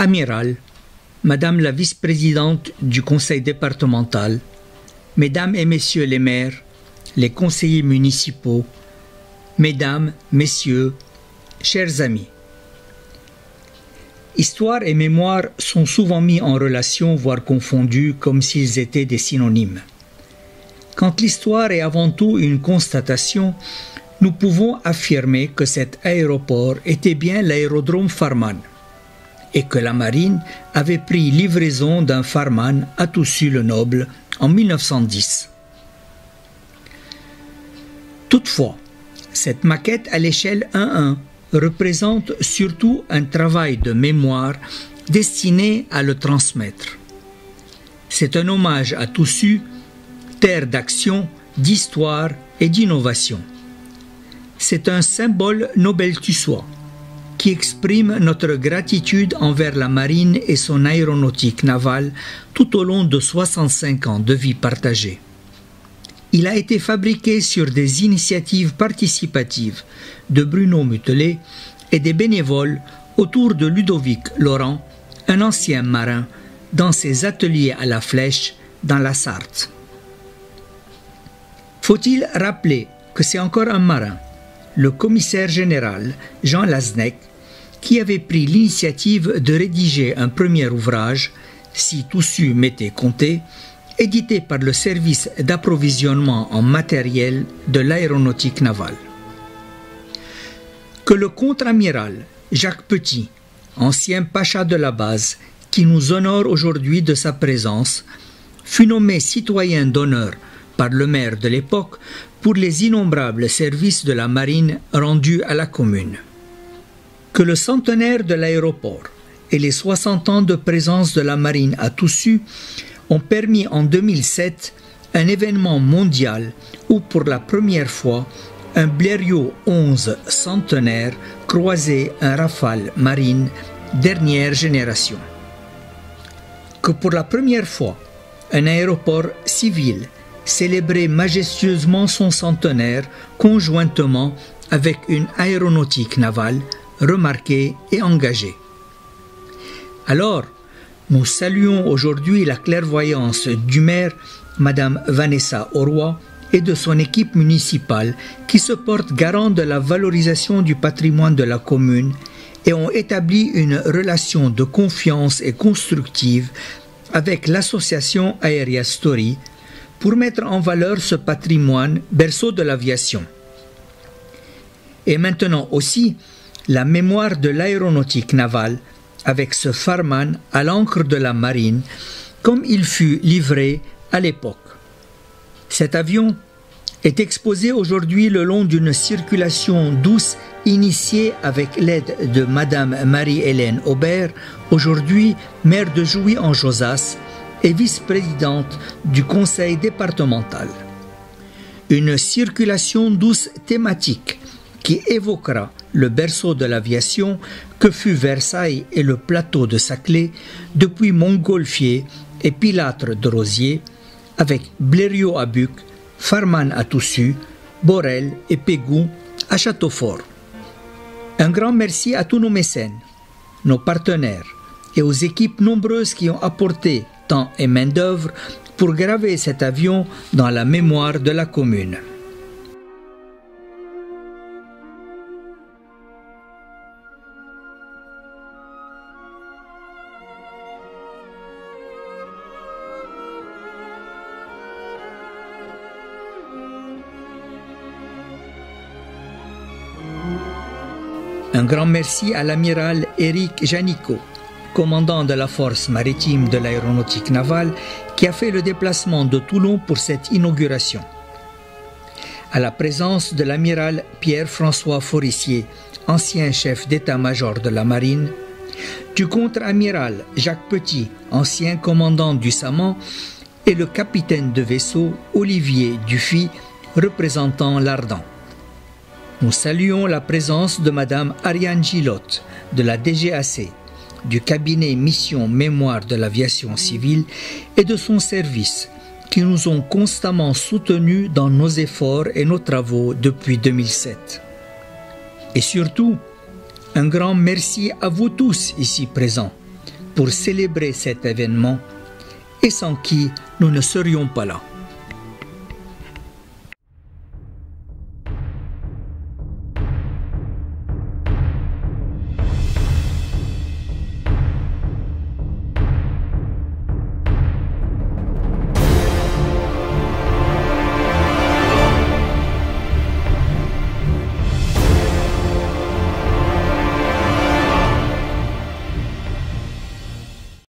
Amiral, Madame la vice-présidente du conseil départemental, Mesdames et Messieurs les maires, les conseillers municipaux, Mesdames, Messieurs, chers amis. Histoire et mémoire sont souvent mis en relation, voire confondus, comme s'ils étaient des synonymes. Quand l'histoire est avant tout une constatation, nous pouvons affirmer que cet aéroport était bien l'aérodrome Farman et que la marine avait pris livraison d'un Farman à Toussus-le-Noble en 1910. Toutefois, cette maquette à l'échelle 1:1 représente surtout un travail de mémoire destiné à le transmettre. C'est un hommage à Toussus, terre d'action, d'histoire et d'innovation. C'est un symbole nobel-tussois qui exprime notre gratitude envers la marine et son aéronautique navale tout au long de 65 ans de vie partagée. Il a été fabriqué sur des initiatives participatives de Bruno Mutelet et des bénévoles autour de Ludovic Laurent, un ancien marin, dans ses ateliers à la Flèche, dans la Sarthe. Faut-il rappeler que c'est encore un marin, le commissaire général Jean Laznec, qui avait pris l'initiative de rédiger un premier ouvrage, Si Toussus m'était compté, édité par le service d'approvisionnement en matériel de l'aéronautique navale. Que le contre-amiral Jacques Petit, ancien pacha de la base, qui nous honore aujourd'hui de sa présence, fut nommé citoyen d'honneur par le maire de l'époque pour les innombrables services de la marine rendus à la commune. Que le centenaire de l'aéroport et les 60 ans de présence de la marine à Toussus ont permis en 2007 un événement mondial où pour la première fois un Blériot 11 centenaire croisait un Rafale marine dernière génération. Que pour la première fois un aéroport civil célébrait majestueusement son centenaire conjointement avec une aéronautique navale remarquée et engagée. Alors, nous saluons aujourd'hui la clairvoyance du maire, Madame Vanessa Auroy, et de son équipe municipale qui se portent garant de la valorisation du patrimoine de la commune et ont établi une relation de confiance et constructive avec l'association Aéria Story pour mettre en valeur ce patrimoine berceau de l'aviation. Et maintenant aussi, la mémoire de l'aéronautique navale avec ce Farman à l'encre de la marine, comme il fut livré à l'époque. Cet avion est exposé aujourd'hui le long d'une circulation douce initiée avec l'aide de Madame Marie-Hélène Aubert, aujourd'hui maire de Jouy en Josas et vice-présidente du conseil départemental. Une circulation douce thématique qui évoquera le berceau de l'aviation que fut Versailles et le plateau de Saclay depuis Montgolfier et Pilâtre de Rosiers, avec Blériot à Buc, Farman à Toussus, Borel et Pégou à Châteaufort. Un grand merci à tous nos mécènes, nos partenaires et aux équipes nombreuses qui ont apporté temps et main-d'œuvre pour graver cet avion dans la mémoire de la commune. Un grand merci à l'amiral Éric Janicot, commandant de la force maritime de l'aéronautique navale, qui a fait le déplacement de Toulon pour cette inauguration. À la présence de l'amiral Pierre-François Forissier, ancien chef d'état-major de la marine, du contre-amiral Jacques Petit, ancien commandant du Saman, et le capitaine de vaisseau Olivier Dufy, représentant l'Ardent. Nous saluons la présence de Madame Ariane Gillotte, de la DGAC, du cabinet Mission Mémoire de l'Aviation Civile et de son service, qui nous ont constamment soutenus dans nos efforts et nos travaux depuis 2007. Et surtout, un grand merci à vous tous ici présents, pour célébrer cet événement et sans qui nous ne serions pas là.